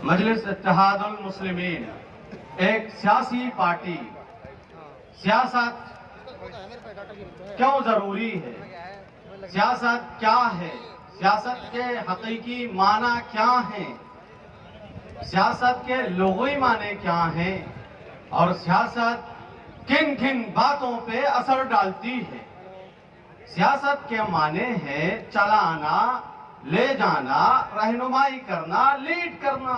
मजलिस इत्तेहादुल मुस्लिमीन एक सियासी पार्टी। सियासत क्यों जरूरी है, सियासत क्या है, सियासत के हकीकी माना क्या है, सियासत के लुग़वी माने क्या हैं और सियासत किन किन बातों पे असर डालती है। सियासत के माने हैं चलाना, ले जाना, रहनुमाई करना, लीड करना,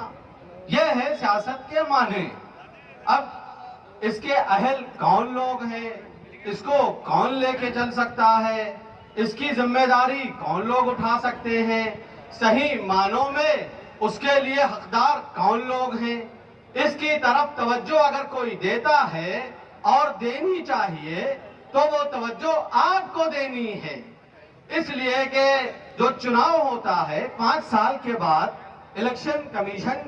यह है सियासत के माने। अब इसके अहल कौन लोग हैं, इसको कौन लेके चल सकता है, इसकी जिम्मेदारी कौन लोग उठा सकते हैं, सही मानों में उसके लिए हकदार कौन लोग हैं, इसकी तरफ तवज्जो अगर कोई देता है और देनी चाहिए तो वो तवज्जो आपको देनी है। इसलिए कि जो चुनाव होता है 5 साल के बाद, इलेक्शन कमीशन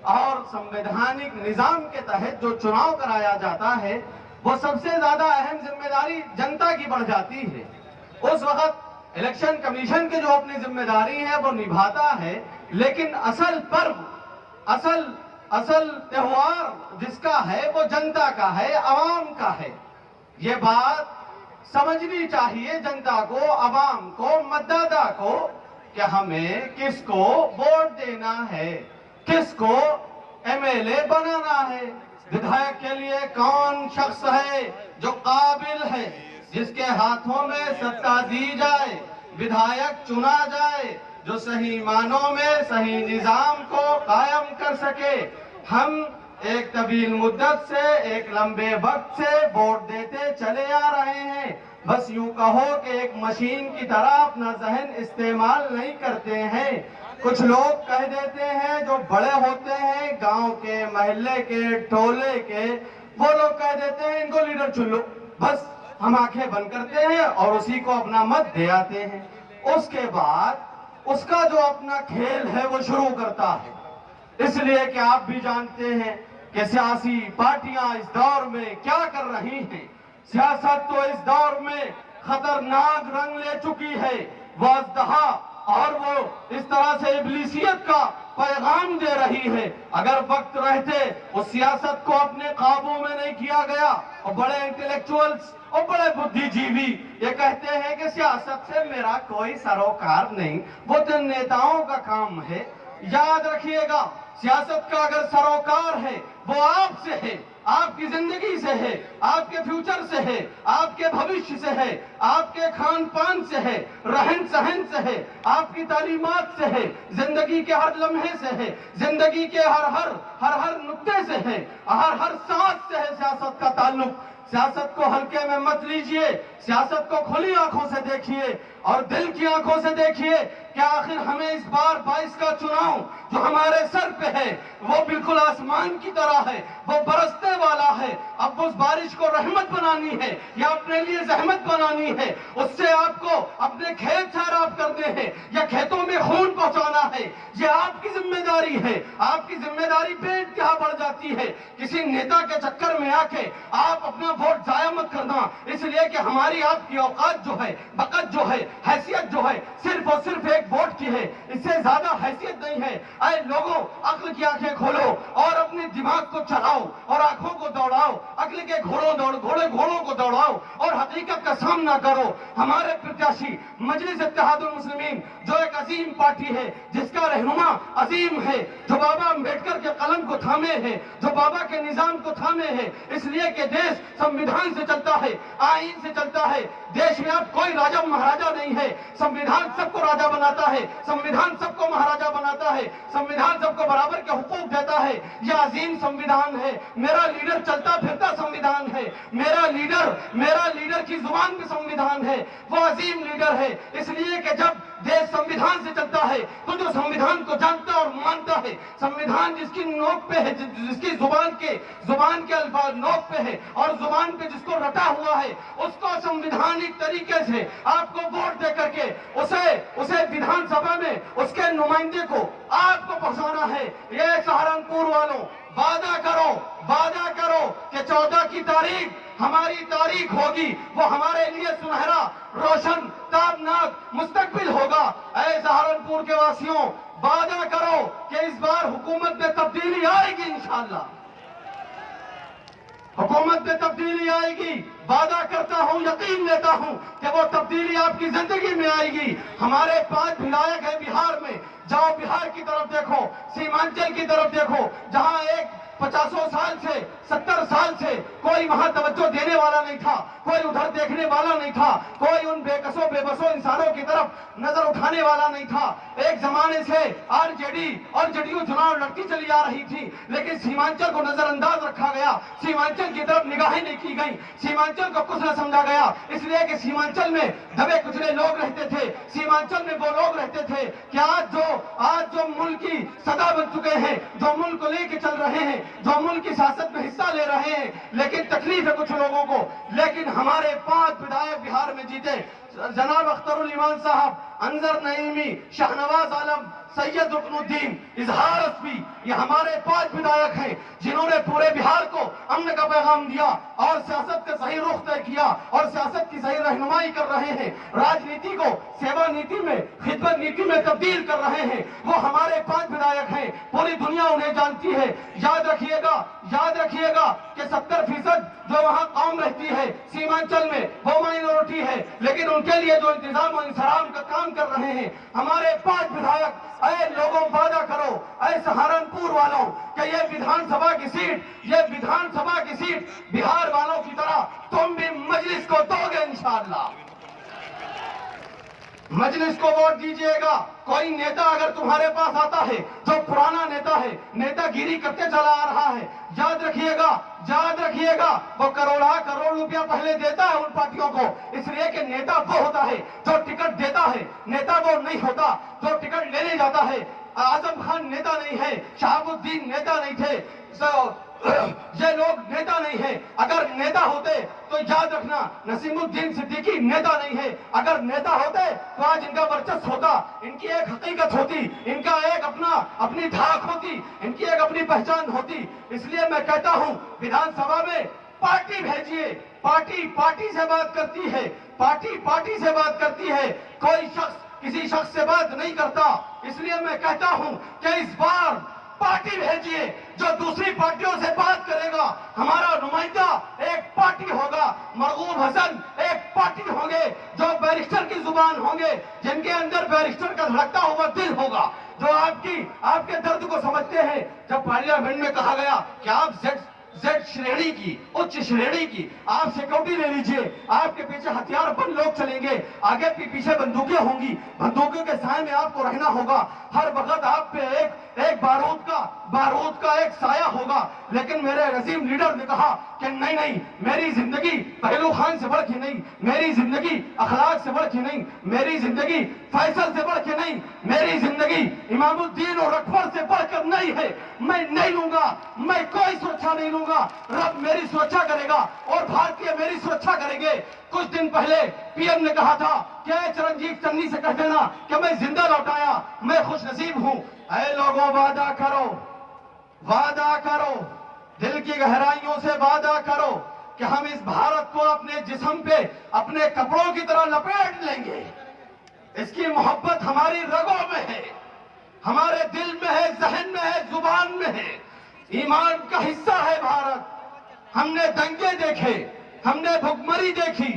और संवैधानिक निजाम के तहत जो चुनाव कराया जाता है, वो सबसे ज्यादा अहम जिम्मेदारी जनता की बढ़ जाती है। उस वक्त इलेक्शन कमीशन की जो अपनी जिम्मेदारी है वो निभाता है, लेकिन असल पर्व, असल त्योहार जिसका है वो जनता का है, आवाम का है। ये बात समझनी चाहिए जनता को, आवाम को, मतदाता को कि हमें किसको वोट देना है, किसको एमएलए बनाना है, विधायक के लिए कौन शख्स है जो काबिल है, जिसके हाथों में सत्ता दी जाए, विधायक चुना जाए जो सही मानों में सही निजाम को कायम कर सके। हम एक तवील मुद्दत से, एक लंबे वक्त से वोट देते चले आ रहे हैं। बस यूं कहो कि एक मशीन की तरह अपना जहन इस्तेमाल नहीं करते हैं। कुछ लोग कह देते हैं जो बड़े होते हैं गांव के, महल्ले के, टोले के, वो लोग कह देते हैं इनको लीडर चुन लो। बस हम आंखें बंद करते हैं और उसी को अपना मत दे आते हैं। उसके बाद उसका जो अपना खेल है वो शुरू करता है। इसलिए कि आप भी जानते हैं कि सियासी पार्टियां इस दौर में क्या कर रही हैं। सियासत तो इस दौर में खतरनाक रंग ले चुकी है। वो अज़दहा और वो इस तरह से इब्लिसियत का पैगाम दे रही है। अगर वक्त रहते उस सियासत को अपने काबू में नहीं किया गया, और बड़े इंटेलेक्चुअल्स और बड़े बुद्धिजीवी ये कहते हैं कि सियासत से मेरा कोई सरोकार नहीं, वो तो नेताओं का काम है। याद रखिएगा, सियासत का अगर सरोकार है वो आपसे है, आपकी जिंदगी से है, आपके फ्यूचर से है, आपके भविष्य से है, आपके खान पान से है, रहन सहन से है, आपकी तालीमात से है, जिंदगी के हर लम्हे से है, जिंदगी के हर नुक्ते से है, हर सांस से है सियासत का ताल्लुक। सियासत को हल्के में मत लीजिए, सियासत को खुली आंखों से देखिए और दिल की आंखों से देखिए कि आखिर हमें इस बार 22 का चुनाव जो हमारे सर पे है वो बिल्कुल आसमान की तरह है, वो बरसने वाला है। अब उस बारिश को रहमत बनानी है या अपने लिए जहमत बनानी है, उससे आपको अपने खेत सैराब करने हैं या खेतों में खून पहुंचाना है, ये आपकी जिम्मेदारी है। आपकी जिम्मेदारी बेइंतहा बढ़ जाती है। किसी नेता के चक्कर में आके आप अपना वोट जाया मत करना, इसलिए कि हमारी आपकी औकात जो है, बकत जो है, हैसियत जो है, सिर्फ और सिर्फ एक वोट की है, इससे ज्यादा हैसियत नहीं है। अरे लोगों, अक्ल की आंखें खोलो और अपने दिमाग को चलाओ और आंखों को दौड़ाओ, अक्ल के घोड़ों को दौड़ाओ और हकीकत का सामना करो। हमारे प्रत्याशी मजलिस इत्तेहादुल मुस्लिमीन जो एक अजीम पार्टी है, जिसका रहनुमा अजीम है, जो बाबा अम्बेडकर के कलम को थामे है, जो बाबा के निजाम को थामे है, इसलिए कि देश संविधान से चलता है, आईन से चलता है। देश में अब कोई राजा महाराजा नहीं है, संविधान सबको राजा बनाता है, संविधान सबको महाराजा बनाता है, संविधान सबको बराबर के हुकूक देता है। यह अजीम संविधान है। मेरा लीडर चलता फिरता संविधान है, मेरा लीडर की जुबान पे संविधान है, वो अजीम लीडर है। इसलिए कि जब देश संविधान से चलता है तो जो संविधान को जानता और मानता है, संविधान जिसकी नोक पे है, जिसकी जुबान के अल्फाज नोक पे है और जुबान पे जिसको रटा हुआ है, उसको संविधानिक तरीके से आपको वोट दे करके उसे विधानसभा में उसके नुमाइंदे को आपको पहुंचाना है। ये सहारनपुर वालों, वादा करो कि 14 की तारीख हमारी तारीख होगी, वो हमारे लिए सुनहरा रोशन ताबनाक मुस्तकबिल होगा। ऐ सहारनपुर के वासियों, वादा करो कि इस बार हुकूमत में तब्दीली आएगी, इंशाअल्लाह हुकूमत में तब्दीली आएगी। वादा करता हूं, यकीन लेता हूं कि वो तब्दीली आपकी जिंदगी में आएगी। हमारे 5 विधायक हैं बिहार में। जाओ बिहार की तरफ देखो, सीमांचल की तरफ देखो, जहां एक 50 साल से 70 साल से कोई वहां तवज्जो देने वाला नहीं था, कोई उधर देखने वाला नहीं था, कोई उन बेकसों बेबसों इंसानों की तरफ नजर उठाने वाला नहीं था। एक जमाने से आरजेडी और जेडीयू चुनाव लड़ती चली आ रही थी, लेकिन सीमांचल को नजरअंदाज रखा गया, सीमांचल की तरफ निगाहें नहीं की गई, सीमांचल को कुछ न समझा गया, इसलिए कि सीमांचल में दबे कुचले लोग रहते थे, सीमांचल में वो लोग रहते थे कि आज जो मुल्क की सदा बन चुके हैं, जो मुल्क को लेके चल रहे हैं, जो मुल्क की सियासत में हिस्सा ले रहे हैं, लेकिन तकलीफ है कुछ लोगों को। लेकिन हमारे 5 विधायक बिहार में जीते, जनाब अख्तरुल इमान साहब, अंजर नईमी, शाहनवाज आलम, सैयद रुकनुद्दीन, इजहार अस्फी, ये हमारे 5 विधायक हैं जिन्होंने पूरे बिहार को अमन का पैगाम दिया और सियासत का सही रुख तय किया और सियासत की सही रहनुमाई कर रहे हैं, राजनीति को सेवा नीति में, खिदमत नीति में तब्दील कर रहे हैं। वो हमारे 5 विधायक हैं, पूरी दुनिया उन्हें जानती है। याद रखिएगा कि 70% जो वहां कौम रहती है सीमांचल में, वो माइनॉरिटी है, लेकिन उनके लिए जो इंतजाम और इंसराम का काम कर रहे हैं हमारे 5 विधायक। ऐ लोगों, वादा करो, ऐ सहारनपुर वालों, कि ये विधानसभा की सीट बिहार वालों की तरह तुम भी मजलिस को दोगे इंशाअल्लाह। मजलिस को वोट दीजिएगा। कोई नेता अगर तुम्हारे पास आता है जो पुराना नेता है, नेतागिरी करते चला आ रहा है, याद रखिएगा वो करोड़ रुपया पहले देता है उन पार्टियों को, इसलिए कि नेता वो होता है जो टिकट देता है, नेता वो नहीं होता जो टिकट लेने जाता है। आजम खान नेता नहीं है, शहाबुद्दीन नेता नहीं थे, ये लोग नेता नहीं है। अगर नेता होते तो याद रखना, नसीमुद्दीन सिद्दीकी नेता नहीं है। अगर नेता होते तो आज इनका वर्चस्व होता, इनकी एक हकीकत होती, इनका एक अपनी धाक होती, इनकी एक अपनी पहचान होती। इसलिए मैं कहता हूं, विधानसभा में पार्टी भेजिए। पार्टी से बात करती है, पार्टी से बात करती है, कोई शख्स किसी शख्स से बात नहीं करता। इसलिए मैं कहता हूं कि इस बार पार्टी भेजिए जो दूसरी पार्टियों से बात करेगा। हमारा नुमाइंदा एक पार्टी होगा, मरगूब हसन एक पार्टी होंगे जो बैरिस्टर की जुबान होंगे, जिनके अंदर बैरिस्टर का धड़कता हुआ दिल होगा, जो आपके दर्द को समझते हैं। जब पार्लियामेंट में कहा गया कि आप जेड श्रेणी की, उच्च श्रेणी की आप सिक्योरिटी ले लीजिए, आपके पीछे हथियारबंद लोग चलेंगे, आगे पीछे बंदूकें होंगी, बंदूकों के साए में आपको रहना होगा, हर वक्त आप पे एक बारूद का एक साया होगा। लेकिन मेरे रजीम लीडर ने कहा कि नहीं, मेरी जिंदगी पहलू खान से बढ़ के नहीं, मेरी जिंदगी अखलाक से बढ़ के नहीं, मेरी जिंदगी फैसल से बढ़ के नहीं, मेरी जिंदगी इमामुद्दीन और अकबर से बढ़कर नहीं है। मैं नहीं लूंगा, मैं कोई सुरक्षा नहीं लूंगा, रब मेरी सुरक्षा करेगा और भारतीय मेरी सुरक्षा करेंगे। कुछ दिन पहले पीएम ने कहा था कि चिरंजीव चन्नी से कह देना कि मैं जिंदा लौट आया, मैं खुश नसीब हूं। ऐ लोगों, वादा करो, दिल की गहराइयों से वादा करो कि हम इस भारत को अपने जिस्म पे अपने कपड़ों की तरह लपेट लेंगे। इसकी मोहब्बत हमारी रगों में है, हमारे दिल में है, जहन में है, जुबान में है, ईमान का हिस्सा है भारत। हमने दंगे देखे, हमने भुखमरी देखी,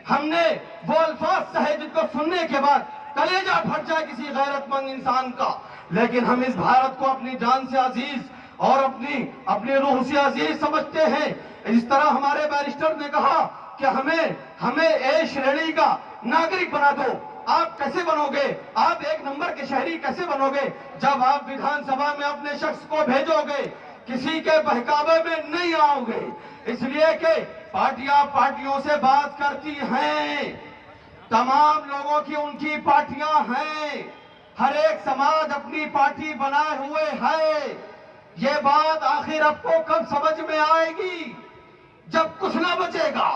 हमने वो अल्फाज सहे जिनको सुनने के बाद कलेजा फट जाए किसी गैरतमंद इंसान का। लेकिन हम इस भारत को अपनी जान से अजीज और अपनी रूह से अजीज समझते हैं। इस तरह हमारे बैरिस्टर ने कहा कि हमें ए श्रेणी का नागरिक बना दो। आप कैसे बनोगे? आप 1 नंबर के शहरी कैसे बनोगे जब आप विधानसभा में अपने शख्स को भेजोगे, किसी के बहकावे में नहीं आओगे। इसलिए कि पार्टियों से बात करती हैं, तमाम लोगों की उनकी पार्टियां हैं, हर एक समाज अपनी पार्टी बनाए हुए है। ये बात आखिर आपको कब समझ में आएगी? जब कुछ ना बचेगा।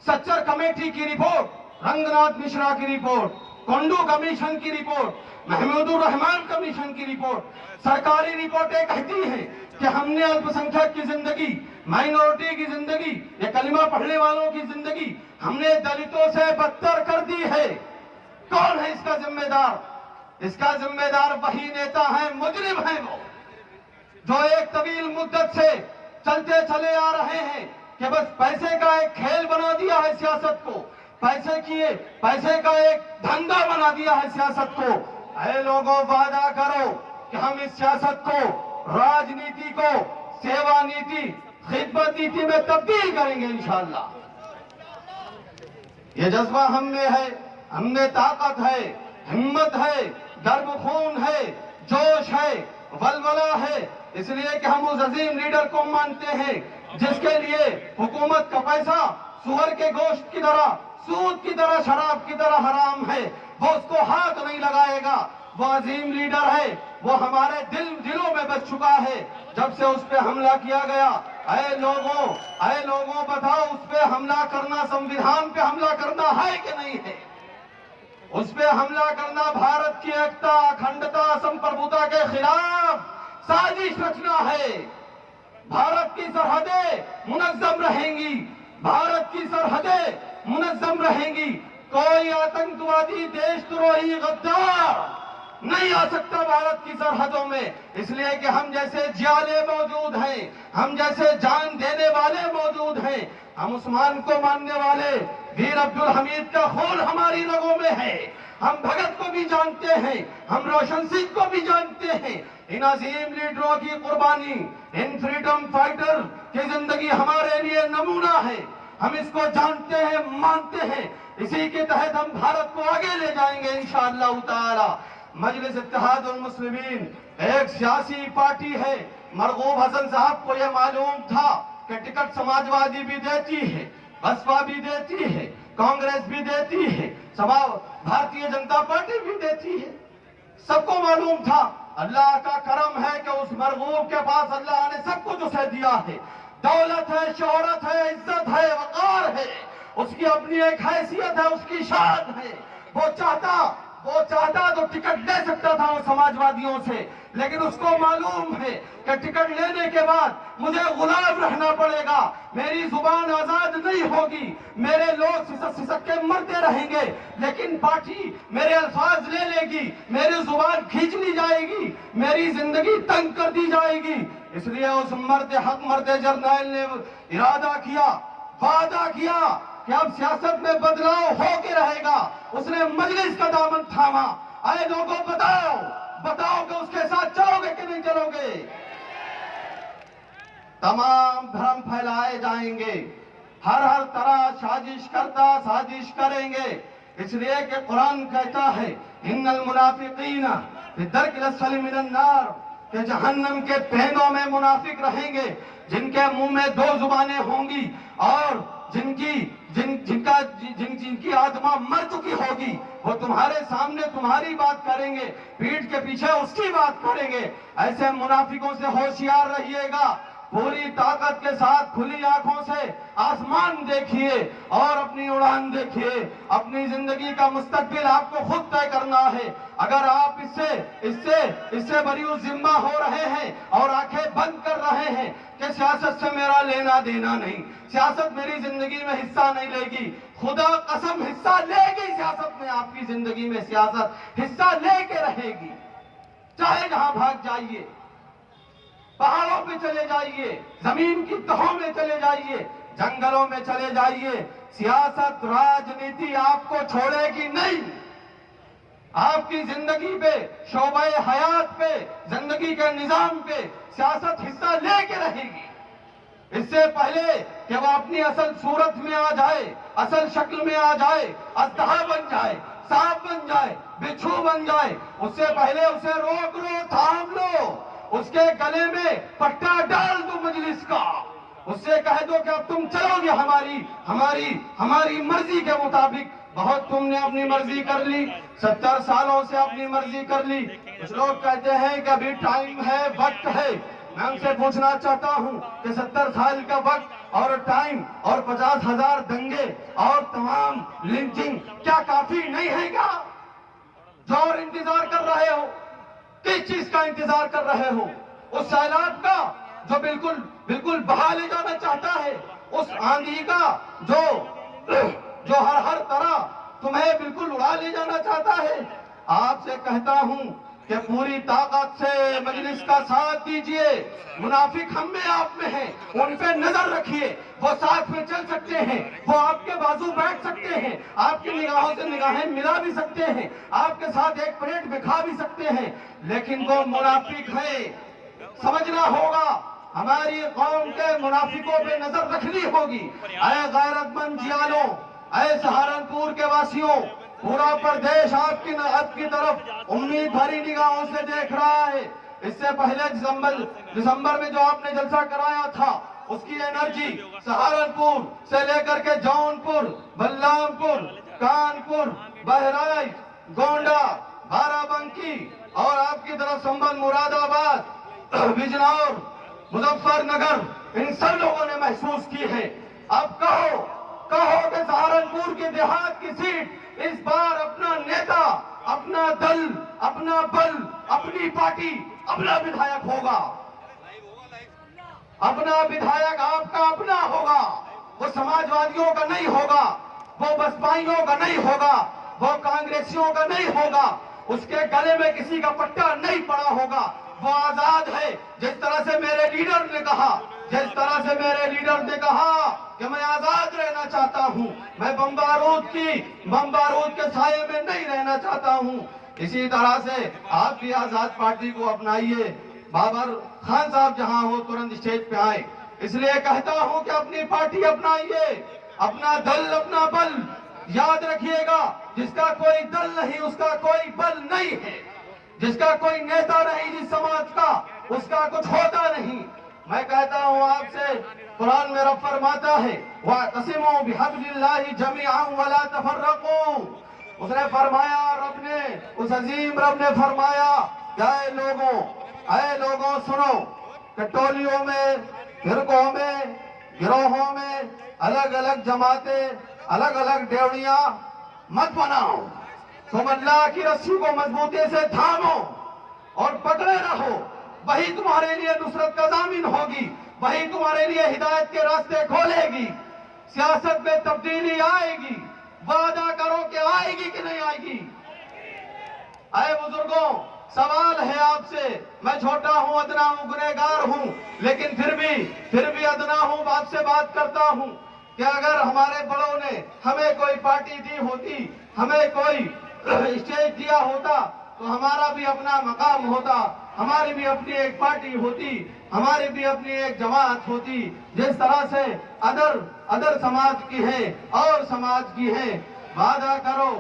सच्चर कमेटी की रिपोर्ट, रंगनाथ मिश्रा की रिपोर्ट, कोंडू कमीशन की रिपोर्ट, महमूदुर रहमान कमीशन की रिपोर्ट, सरकारी रिपोर्टें कहती हैं कि हमने अल्पसंख्यक की जिंदगी माइनॉरिटी की जिंदगी, ये कलिमा पढ़ने वालों की जिंदगी हमने दलितों से बदतर कर दी है। कौन है इसका जिम्मेदार? इसका जिम्मेदार वही नेता है, मुजरिम है वो, जो एक तवील मुद्दत से चलते चले आ रहे हैं कि बस पैसे का एक खेल बना दिया है सियासत को, पैसे का एक धंधा बना दिया है सियासत को। ऐ लोगों, वादा करो कि हम इस सियासत को, राजनीति को सेवा नीति, खिदमत नीति में तब्दील करेंगे इंशाअल्लाह। ये जज्बा हम में है, हमने ताकत है, हिम्मत है, गर्व खून है, जोश है, वलवला है, इसलिए कि हम उस अजीम लीडर को मानते हैं जिसके लिए हुकूमत का पैसा सुअर के गोश्त की तरह, सूद की तरह, शराब की तरह हराम है। वो उसको हाथ नहीं लगाएगा। वो अजीम लीडर है, वो हमारे दिलों में बस चुका है जब से उस पे हमला किया गया। ऐ लोगों बताओ, उस पे हमला करना संविधान पे हमला करना है कि नहीं है? उस पे हमला करना भारत की एकता, अखंडता, संप्रभुता के खिलाफ साजिश रचना है। भारत की सरहदें मुनज़्ज़म रहेंगी, भारत की सरहदें मुनज़्ज़म रहेंगी। कोई आतंकवादी, देशद्रोही, गद्दार नहीं आ सकता भारत की सरहदों में, इसलिए कि हम जैसे जियाले मौजूद हैं, हम जैसे जान देने वाले मौजूद हैं। हम उस्मान को मानने वाले, वीर अब्दुल हमीद का खून हमारी रगों में है। हम भगत को भी जानते हैं, हम रोशन सिंह को भी जानते हैं। इन अजीम लीडरों की कुर्बानी, इन फ्रीडम फाइटर की जिंदगी हमारे लिए नमूना है। हम इसको जानते हैं, मानते हैं। इसी के तहत हम भारत को आगे ले जाएंगे इंशाअल्लाह ताला। मजलिस इत्तेहादुल मुस्लिमीन एक सियासी पार्टी है। मरगूब हसन साहब को यह मालूम था कि टिकट समाजवादी भी देती है, बसपा भी देती है, कांग्रेस भी देती है, भारतीय जनता पार्टी भी देती है। सबको मालूम था। अल्लाह का करम है कि उस मरगूब के पास अल्लाह ने सब कुछ उसे दिया है। दौलत है, शोहरत है, इज्जत है, वकार है, उसकी अपनी एक हैसियत है, उसकी शान है। वो चाहता तो टिकट ले सकता था वो समाजवादियों से, लेकिन उसको मालूम है कि टिकट लेने के बाद मुझे गुलाम रहना पड़ेगा, मेरी जुबान आजाद नहीं होगी, मेरे लोग सिसक के मरते रहेंगे, लेकिन पार्टी मेरे अल्फाज ले लेगी, मेरी जुबान खींच ली जाएगी, मेरी जिंदगी तंग कर दी जाएगी। इसलिए उस मर्द जर्नैल ने इरादा किया, वादा किया कि अब सियासत में बदलाव होके रहेगा। उसने मजलिस का दामन थामा। आए लोगों, बताओ कि उसके साथ चलोगे कि नहीं चलोगे? तमाम भ्रम फैलाए जाएंगे, हर तरह साजिश करेंगे, इसलिए कि कुरान कहता है इन्नल मुनाफिकीना फी दरकिल अस्फली मिनन नार, कि जहन्नम के पैनों में मुनाफिक रहेंगे, जिनके मुंह में दो जुबानें होंगी और जिनकी आत्मा मर चुकी होगी, वो तुम्हारे सामने तुम्हारी बात करेंगे, पीठ के पीछे उसकी बात करेंगे। ऐसे मुनाफिकों से होशियार रहिएगा। पूरी ताकत के साथ खुली आंखों से आसमान देखिए और अपनी उड़ान देखिए। अपनी जिंदगी का मुस्तकबिल आपको खुद तय करना है। अगर आप इससे बरीउ जिम्मा हो रहे हैं और आंखें बंद कर रहे हैं कि सियासत से मेरा लेना देना नहीं, सियासत मेरी जिंदगी में हिस्सा नहीं लेगी, खुदा कसम हिस्सा लेगी सियासत में, आपकी जिंदगी में सियासत हिस्सा लेके रहेगी। चाहे जहां भाग जाइए, पहाड़ों पे चले जाइए, जमीन की तहों में चले जाइए, जंगलों में चले जाइए, सियासत राजनीति आपको छोड़ेगी नहीं। आपकी जिंदगी पे, शोबे हयात पे, जिंदगी के निजाम पे सियासत हिस्सा लेके रहेगी। इससे पहले कि वो अपनी असल सूरत में आ जाए, असल शक्ल में आ जाए, अस्तहा बन जाए, सांप बन जाए, बिच्छू बन जाए, उससे पहले उसे रोक लो, थाम लो, उसके गले में पट्टा डाल दो मजलिस का, उससे कह दो कि अब तुम चलोगे हमारी मर्जी के मुताबिक। बहुत तुमने अपनी मर्जी कर ली, 70 सालों से अपनी मर्जी कर ली। कुछ लोग कहते हैं कि अभी टाइम है, वक्त है। मैं उनसे पूछना चाहता हूं कि 70 साल का वक्त और टाइम और 50,000 दंगे और तमाम लिंचिंग क्या काफी नहीं है क्या? जो और इंतजार कर रहे हो, किस चीज का इंतजार कर रहे हो? उस सैलाब का जो बिल्कुल बिल्कुल बहा ले जाना चाहता है। उस आंधी का जो हर तरह तुम्हें बिल्कुल उड़ा ले जाना चाहता है। आपसे कहता हूं कि पूरी ताकत से मजलिस का साथ दीजिए। मुनाफिक हम में आप में हैं, उन पे नजर रखिए। वो साथ में चल सकते हैं, वो आपके बाजू बैठ सकते हैं, आपकी निगाहों से निगाहें मिला भी सकते हैं, आपके साथ एक प्लेट में खा भी सकते हैं, लेकिन वो मुनाफिक है। समझना होगा, हमारी कौम के मुनाफिकों पे नजर रखनी होगी। ऐ गैरतमंद जियालों, ऐ सहारनपुर के वासियों, पूरा प्रदेश आपकी तरफ उम्मीद भरी निगाहों से देख रहा है। इससे पहले दिसंबर में जो आपने जलसा कराया था, उसकी एनर्जी सहारनपुर से लेकर के जौनपुर, बलरामपुर, कानपुर, बहराइच, गोंडा, बाराबंकी और आपकी तरफ संभल, मुरादाबाद, बिजनौर, मुजफ्फरनगर, इन सब लोगों ने महसूस की है। अब कहो कि सहारनपुर की देहात की सीट इस बार अपना नेता, अपना दल, अपना बल, अपनी पार्टी, अपना विधायक होगा। अपना विधायक आपका अपना होगा। वो समाजवादियों का नहीं होगा, वो बसपाइयों का नहीं होगा, वो कांग्रेसियों का नहीं होगा, उसके गले में किसी का पट्टा नहीं पड़ा होगा। वो आजाद है। जिस तरह से मेरे लीडर ने कहा कि मैं आजाद रहना चाहता हूं, मैं बम बारूद के साये में नहीं रहना चाहता हूं, इसी तरह से आप भी आजाद पार्टी को अपनाइए। बाबर खान साहब जहां हो तुरंत स्टेज पे आए। इसलिए कहता हूं कि अपनी पार्टी अपनाइए, अपना दल, अपना बल। याद रखिएगा, जिसका कोई दल नहीं उसका कोई बल नहीं है, जिसका कोई नेता नहीं जिस समाज का, उसका कुछ होता नहीं। मैं कहता हूं आपसे, कुरान में रब फरमाता है, वातसिमू बिहब्लिल्लाहि जमीअन वला तफर्रकू। उसने फरमाया, उस अजीम रब ने फरमाया, ऐ लोगों सुनो कि टोलियों में, फिरकों में, गिरोहों में, अलग अलग जमातें, अलग अलग डेवड़ियां मत बनाओ। तुम अल्लाह की रस्सी को मजबूती से थामो और पकड़े रहो। वही तुम्हारे लिए नुसरत का ज़ामिन होगी, वही तुम्हारे लिए हिदायत के रास्ते खोलेगी। सियासत में तब्दीली आएगी। वादा करो कि आएगी कि नहीं आएगी। अरे बुजुर्गों, सवाल है आपसे। मैं छोटा हूं, अदना हूं, गुनहगार हूं, लेकिन फिर भी अदना हूं, आपसे बात करता हूं कि अगर हमारे बड़ों ने हमें कोई पार्टी दी होती, हमें कोई स्टेज दिया होता, तो हमारा भी अपना मकाम होता, हमारी भी अपनी एक पार्टी होती, हमारी भी अपनी एक जमात होती। जिस तरह से अदर समाज की है और समाज की है। वादा करो।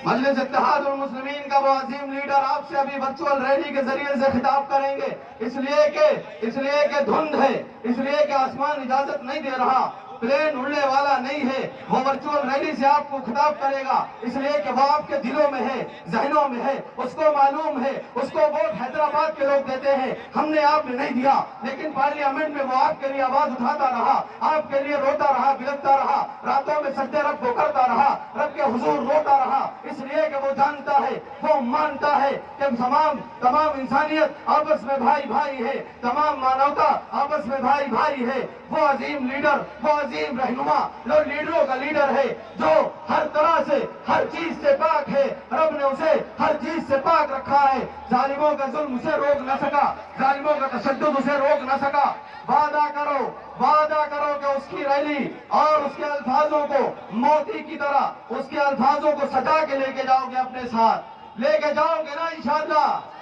मजलिस इत्तेहादुल मुस्लिमीन का वो अजीम लीडर आपसे अभी वर्चुअल रैली के जरिए से खिताब करेंगे, इसलिए कि धुंध है, इसलिए कि आसमान इजाजत नहीं दे रहा, प्लेन उड़ने वाला नहीं है। वो वर्चुअल रैली से आपको खिताब करेगा, इसलिए कि वो आपके दिलों में है, जहनों में है, उसको मालूम है। उसको वोट हैदराबाद के लोग देते हैं, हमने आपने नहीं दिया, लेकिन पार्लियामेंट में वो आपके लिए आवाज उठाता रहा, आपके लिए रोता रहा, बिलखता रहा, रातों में सज्जे रब को करता रहा, रब के हुजूर रोता रहा, इसलिए कि वो जानता है, वो मानता है कि तमाम इंसानियत आपस में भाई भाई है, तमाम मानवता आपस में भाई भाई है। वो अजीम लीडर, वो अजीम रहनुमा, जो लीडरों का लीडर है, जो हर तरह से, हर चीज से पाक है। रब ने उसे हर चीज से पाक रखा है। जालिमों का जुल्म उसे रोक न सका, जालिमों का तशद्दुद उसे रोक न सका। वादा करो कि उसकी रैली और उसके अल्फाजों को मोती की तरह, उसके अल्फाजों को सजा के लेके जाओगे, अपने साथ लेके जाओगे ना इंशाअल्लाह।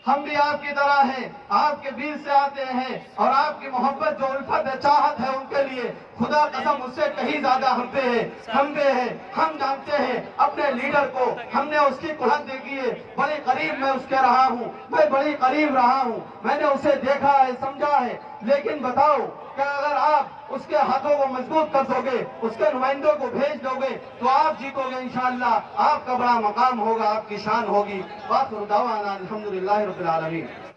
हम भी आपकी तरह हैं, आपके बीच से आते हैं, और आपकी मोहब्बत जो उल्फत है, चाहत है उनके लिए, खुदा कसम उससे कहीं ज्यादा हम पे है। हम जानते हैं अपने लीडर को, हमने उसकी कुहत देखी है, बड़ी करीब मैं उसके रहा हूँ, मैं बड़ी करीब रहा हूँ, मैंने उसे देखा है, समझा है। लेकिन बताओ कि अगर आप उसके हाथों को मजबूत कर दोगे, उसके नुमाइंदों को भेज दोगे, तो आप जीतोगे इंशाअल्लाह। आपका बड़ा मकाम होगा, आपकी शान होगी। वाखिर दावाना अल्हम्दुलिल्लाहि रब्बिल आलमीन।